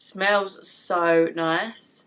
Smells so nice.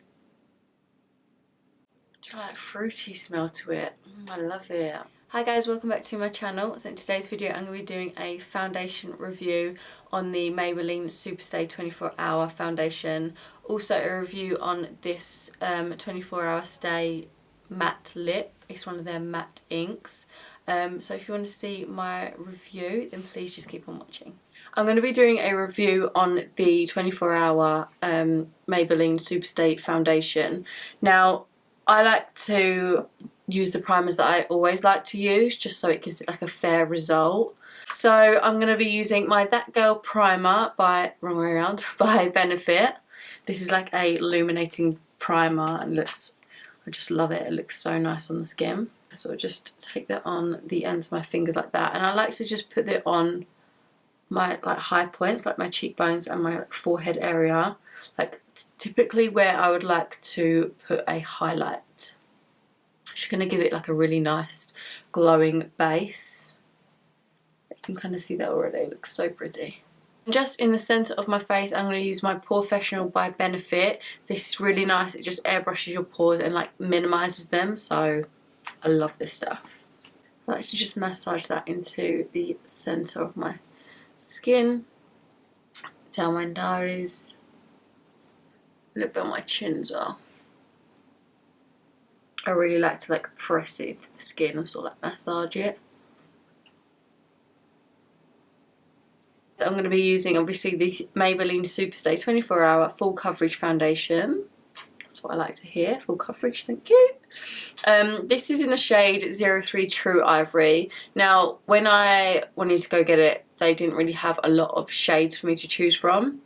It's got like a fruity smell to it. I love it. Hi guys, welcome back to my channel. So in today's video I'm going to be doing a foundation review on the Maybelline Superstay 24-hour foundation. Also a review on this 24-hour stay matte lip. It's one of their matte inks. So if you want to see my review, then please just keep on watching. I'm going to be doing a review on the 24-hour Maybelline Superstay foundation. Now, I like to use the primers that I always like to use, just so it gives it like a fair result. So I'm going to be using my That Girl primer by, wrong way around, by Benefit. This is like a illuminating primer and looks, I just love it. It looks so nice on the skin. So I just take that on the ends of my fingers like that, and I like to just put it on my like high points, like my cheekbones and my forehead area, like typically where I would like to put a highlight. Just going to give it like a really nice glowing base. You can kind of see that already, it looks so pretty. Just in the centre of my face, I'm going to use my Professional by Benefit. This is really nice, it just airbrushes your pores and like minimises them, so I love this stuff. I like to just massage that into the centre of my skin, down my nose, a little bit on my chin as well. I really like to like press it into the skin and sort of like massage it. So I'm going to be using obviously the Maybelline Superstay 24-hour full coverage foundation. That's what I like to hear, full coverage, thank you. This is in the shade 03 True Ivory. Now when I wanted to go get it, they didn't really have a lot of shades for me to choose from.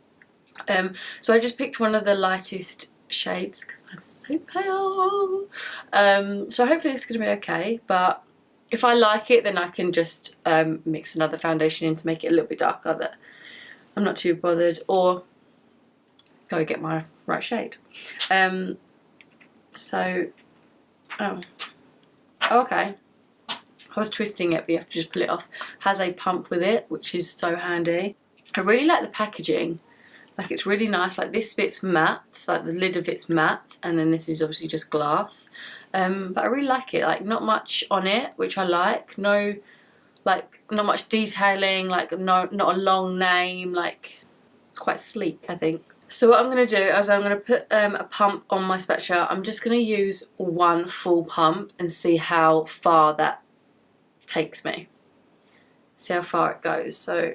So I just picked one of the lightest shades because I'm so pale. So hopefully this is going to be okay, but if I like it then I can just mix another foundation in to make it a little bit darker, that I'm not too bothered, or go get my right shade. Okay. I was twisting it, but you have to just pull it off. Has a pump with it, which is so handy. I really like the packaging. Like, it's really nice. Like, this bit's matte, like the lid of it's matte, and then this is obviously just glass. But I really like it. Like, not much on it, which I like. No, like, not much detailing. Like, not a long name. Like, it's quite sleek, I think. So what I'm going to do is I'm going to put a pump on my spatula. I'm just going to use one full pump and see how far that takes me. See how far it goes. So,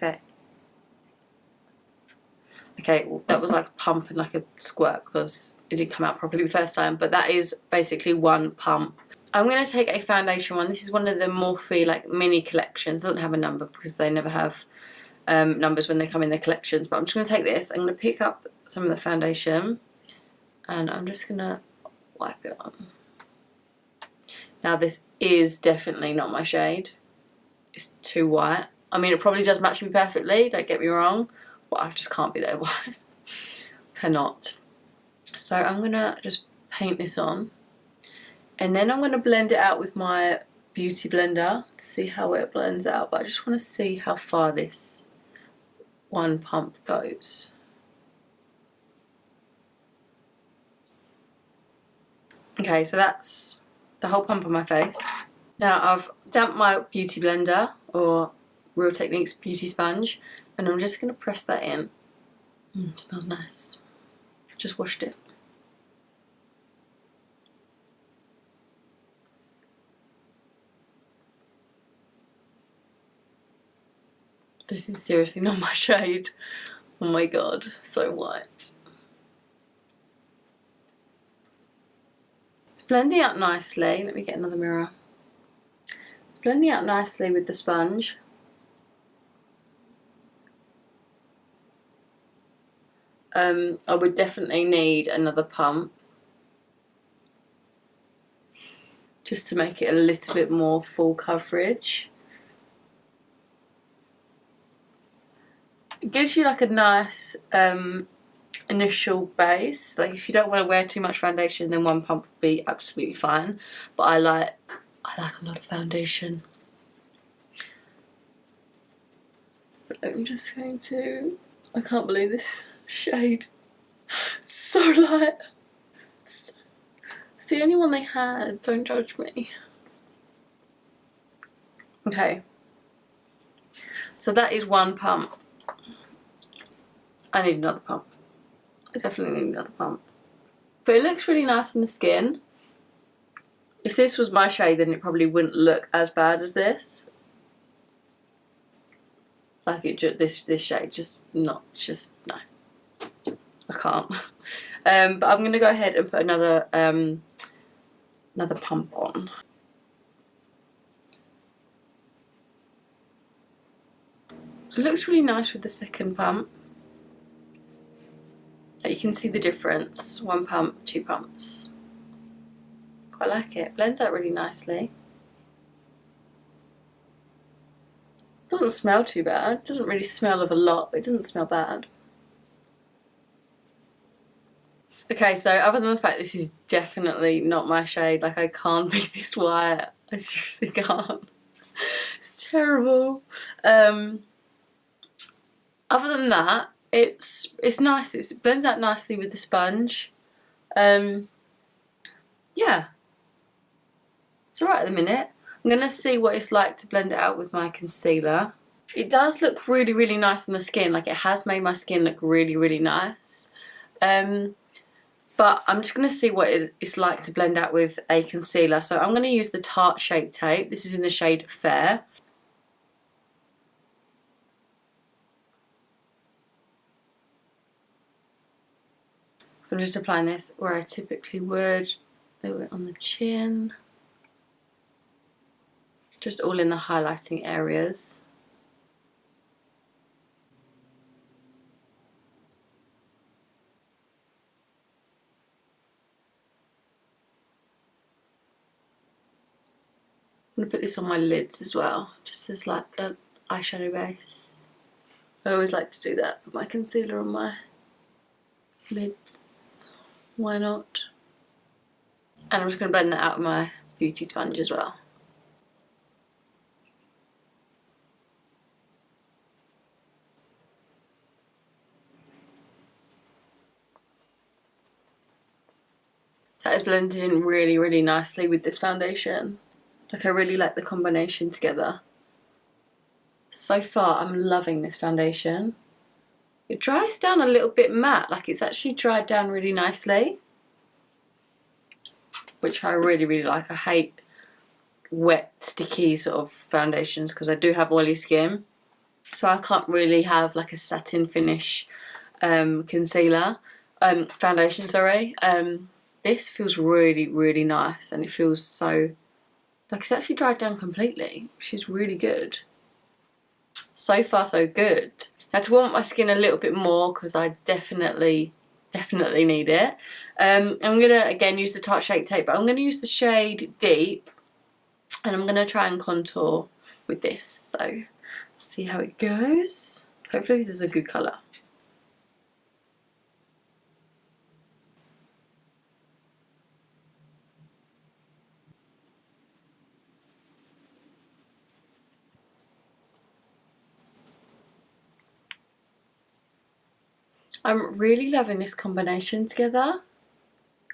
okay, well, that was like a pump and like a squirt because it didn't come out properly the first time, but that is basically one pump. I'm going to take a foundation one. This is one of the Morphe like mini collections. It doesn't have a number because they never have numbers when they come in their collections, but I'm just going to take this. I'm going to pick up some of the foundation and I'm just going to wipe it on. Now this is definitely not my shade. It's too white. I mean, it probably does match me perfectly, don't get me wrong, but I just can't be that white. Cannot. So I'm going to just paint this on. And then I'm going to blend it out with my beauty blender to see how it blends out. But I just want to see how far this one pump goes. Okay, so that's the whole pump on my face. Now I've damped my beauty blender, or Real Techniques beauty sponge, and I'm just going to press that in. Smells nice. Just washed it. This is seriously not my shade. Oh my god, so white. It's blending out nicely. Let me get another mirror. It's blending out nicely with the sponge. I would definitely need another pump just to make it a little bit more full coverage. It gives you like a nice initial base. Like, if you don't want to wear too much foundation, then one pump would be absolutely fine. But I like a lot of foundation. So I'm just going to, I can't believe this shade. It's so light. It's the only one they had, don't judge me. Okay, so that is one pump. I need another pump. I definitely need another pump. But it looks really nice on the skin. If this was my shade, then it probably wouldn't look as bad as this. Like this shade, no. I can't. But I'm gonna go ahead and put another pump on. It looks really nice with the second pump. You can see the difference. One pump, two pumps. Quite like it. Blends out really nicely. Doesn't smell too bad. Doesn't really smell of a lot, but it doesn't smell bad. Okay, so other than the fact this is definitely not my shade, like I can't be this white. I seriously can't. It's terrible. Other than that, it's nice. It blends out nicely with the sponge. Yeah, it's alright at the minute. I'm gonna see what it's like to blend it out with my concealer. It does look really, really nice on the skin. Like, it has made my skin look really, really nice. But I'm just gonna see what it's like to blend out with a concealer. So I'm gonna use the Tarte Shape Tape. This is in the shade Fair. So I'm just applying this where I typically would. A little bit on the chin. Just all in the highlighting areas. I'm going to put this on my lids as well, just as like an eyeshadow base. I always like to do that, put my concealer on my lids. Why not? And I'm just going to blend that out with my beauty sponge as well. That is blended in really, really nicely with this foundation. Like, I really like the combination together. So far, I'm loving this foundation. It dries down a little bit matte, like it's actually dried down really nicely. Which I really, really like. I hate wet, sticky sort of foundations because I do have oily skin. So I can't really have like a satin finish foundation, sorry. This feels really, really nice, and it feels so, like it's actually dried down completely, which is really good. So far, so good. Now, to warm up my skin a little bit more, because I definitely need it, I'm going to, again, use the Tarte Shape Tape, but I'm going to use the shade Deep, and I'm going to try and contour with this. So, see how it goes. Hopefully this is a good colour. I'm really loving this combination together.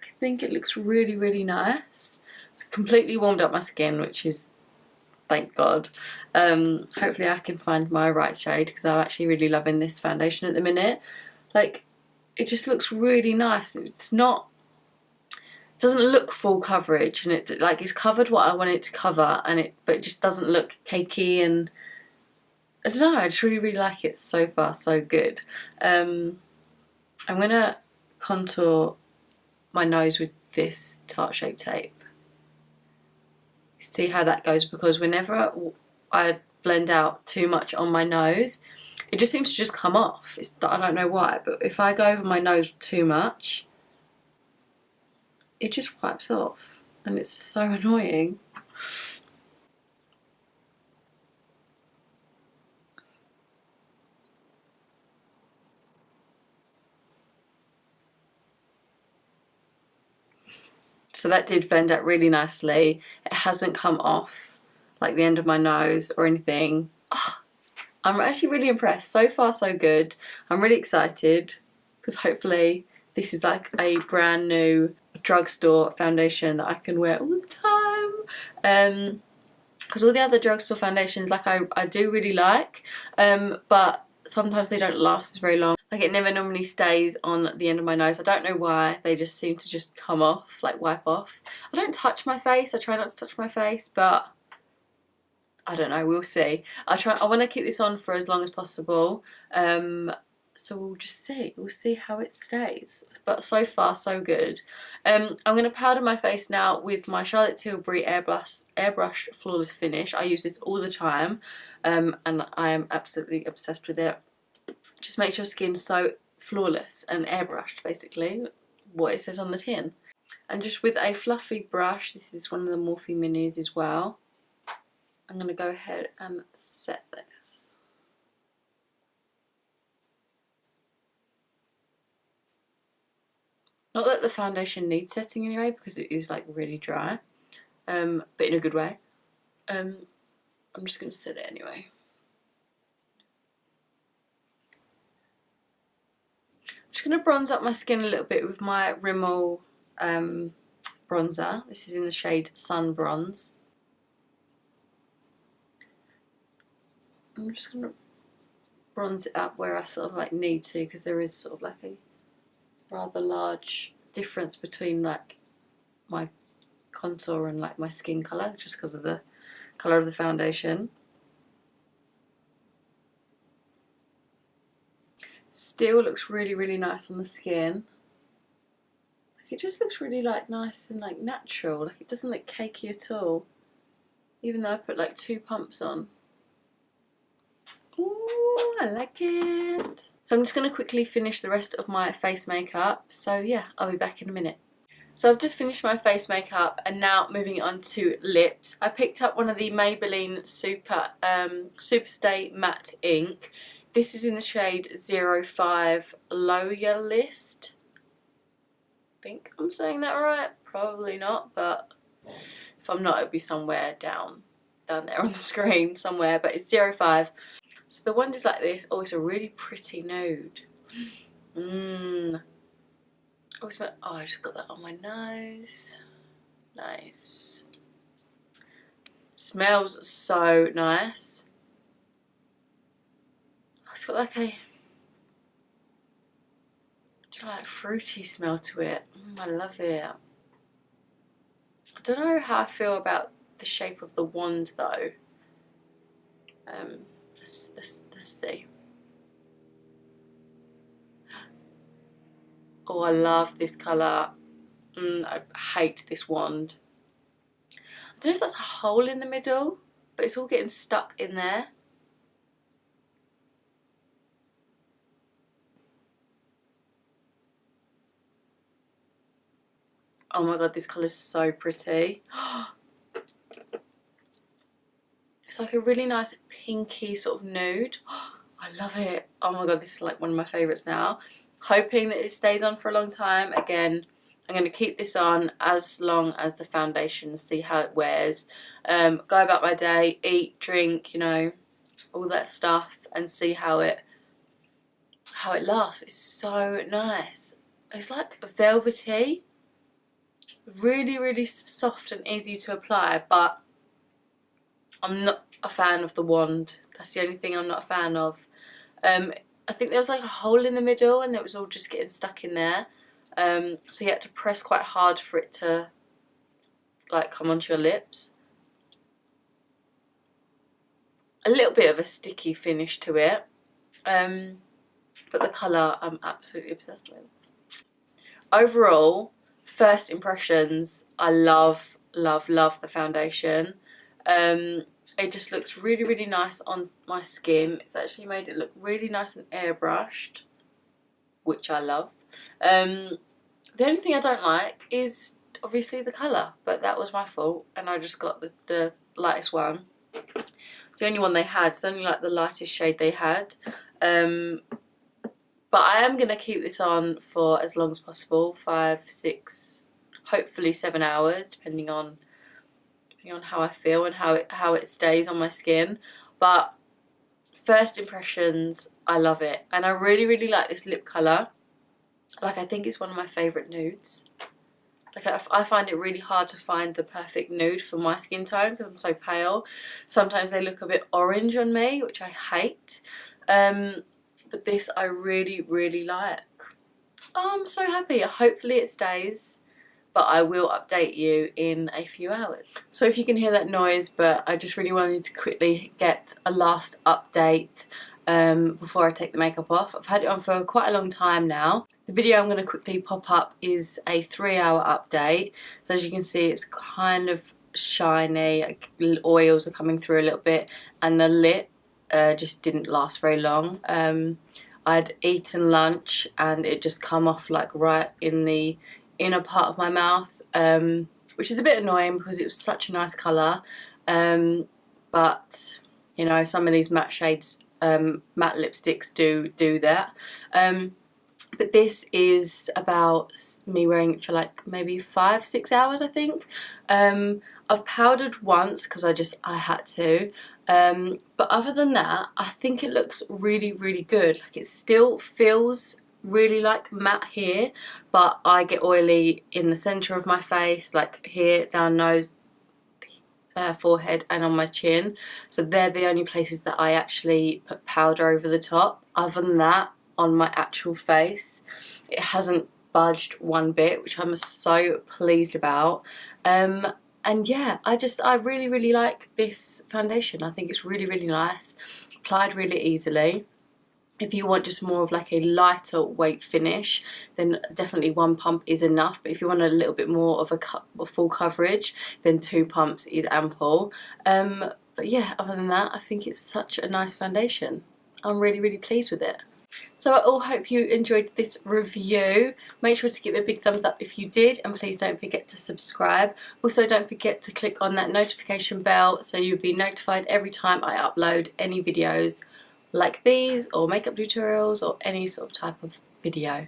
I think it looks really, really nice. It's completely warmed up my skin, which is, thank God. Hopefully I can find my right shade, because I'm actually really loving this foundation at the minute. Like, it just looks really nice. It's not, it doesn't look full coverage, and it like it's covered what I want it to cover, and but it just doesn't look cakey, and I don't know, I just really, really like it. So far, so good. I'm gonna contour my nose with this Tarte Shape Tape. See how that goes, because whenever I blend out too much on my nose, it just seems to just come off. I don't know why, but if I go over my nose too much, it just wipes off, and it's so annoying. So that did blend out really nicely. It hasn't come off like the end of my nose or anything. Oh, I'm actually really impressed. So far so good. I'm really excited because hopefully this is like a brand new drugstore foundation that I can wear all the time. Because all the other drugstore foundations, like I do really like, but sometimes they don't last very long. Like it never normally stays on the end of my nose. I don't know why. They just seem to just come off, like wipe off. I don't touch my face. I try not to touch my face, but I don't know. We'll see. I want to keep this on for as long as possible. So we'll just see. We'll see how it stays. But so far, so good. I'm going to powder my face now with my Charlotte Tilbury Airbrush Flawless Finish. I use this all the time, and I am absolutely obsessed with it. Just makes your skin so flawless and airbrushed, basically, what it says on the tin. And just with a fluffy brush, this is one of the Morphe Minis as well, I'm going to go ahead and set this. Not that the foundation needs setting anyway, because it is like really dry, but in a good way. I'm just going to set it anyway. I'm just going to bronze up my skin a little bit with my Rimmel bronzer. This is in the shade Sun Bronze. I'm just going to bronze it up where I sort of like need to, because there is sort of like a rather large difference between like my contour and like my skin colour, just because of the colour of the foundation. Still looks really, really nice on the skin. Like it just looks really like nice and like natural. Like it doesn't look cakey at all, even though I put like 2 pumps on. Ooh, I like it. So I'm just going to quickly finish the rest of my face makeup. So yeah, I'll be back in a minute. So I've just finished my face makeup and now moving on to lips. I picked up one of the Maybelline Superstay Matte Ink. This is in the shade 05 Loyalist. I think I'm saying that right. Probably not, but if I'm not, it'll be somewhere down there on the screen somewhere. But it's 05. So the wand is like this. Oh, it's a really pretty nude. Oh, I just got that on my nose. Nice. Smells so nice. It's got like a fruity smell to it. I love it. I don't know how I feel about the shape of the wand though. Let's see. Oh, I love this colour. I hate this wand. I don't know if that's a hole in the middle, but it's all getting stuck in there. Oh my god, this colour is so pretty. It's like a really nice pinky sort of nude. I love it. Oh my god, this is like one of my favourites now. Hoping that it stays on for a long time. Again, I'm going to keep this on as long as the foundation, see how it wears. Go about my day, eat, drink, you know, all that stuff, and see how it lasts. It's so nice. It's like velvety. Really, really soft and easy to apply, but I'm not a fan of the wand. That's the only thing I'm not a fan of. I think there was like a hole in the middle and it was all just getting stuck in there. So you had to press quite hard for it to like come onto your lips. A little bit of a sticky finish to it. But the colour I'm absolutely obsessed with. Overall, first impressions, I love, love, love the foundation. It just looks really, really nice on my skin. It's actually made it look really nice and airbrushed, which I love. The only thing I don't like is obviously the colour, but that was my fault and I just got the lightest one. It's the only one they had. It's only like the lightest shade they had. But I am going to keep this on for as long as possible, 5, 6, hopefully 7 hours, depending on how I feel and how it stays on my skin. But first impressions, I love it. And I really, really like this lip colour. Like, I think it's one of my favourite nudes. Like, I find it really hard to find the perfect nude for my skin tone because I'm so pale. Sometimes they look a bit orange on me, which I hate. But this I really, really like. Oh, I'm so happy. Hopefully it stays, but I will update you in a few hours. So if you can hear that noise, but I just really wanted to quickly get a last update before I take the makeup off. I've had it on for quite a long time now. The video I'm going to quickly pop up is a 3-hour update. So as you can see, it's kind of shiny, like, oils are coming through a little bit, and the lip just didn't last very long. I'd eaten lunch and it just come off like right in the inner part of my mouth, which is a bit annoying because it was such a nice colour. But you know, some of these matte shades, matte lipsticks do that. But this is about me wearing it for like maybe 5-6 hours, I think. I've powdered once because I had to. But other than that, I think it looks really, really good. Like, it still feels really like matte here, but I get oily in the centre of my face, like here, down nose, forehead, and on my chin. So they're the only places that I actually put powder over the top. Other than that, on my actual face, it hasn't budged one bit, which I'm so pleased about. And yeah, I really, really like this foundation. I think it's really, really nice, applied really easily. If you want just more of like a lighter weight finish, then definitely 1 pump is enough. But if you want a little bit more of a full coverage, then 2 pumps is ample. But yeah, other than that, I think it's such a nice foundation. I'm really, really pleased with it. So I all hope you enjoyed this review. Make sure to give it a big thumbs up if you did, and please don't forget to subscribe. Also, don't forget to click on that notification bell so you'll be notified every time I upload any videos like these, or makeup tutorials, or any sort of type of video.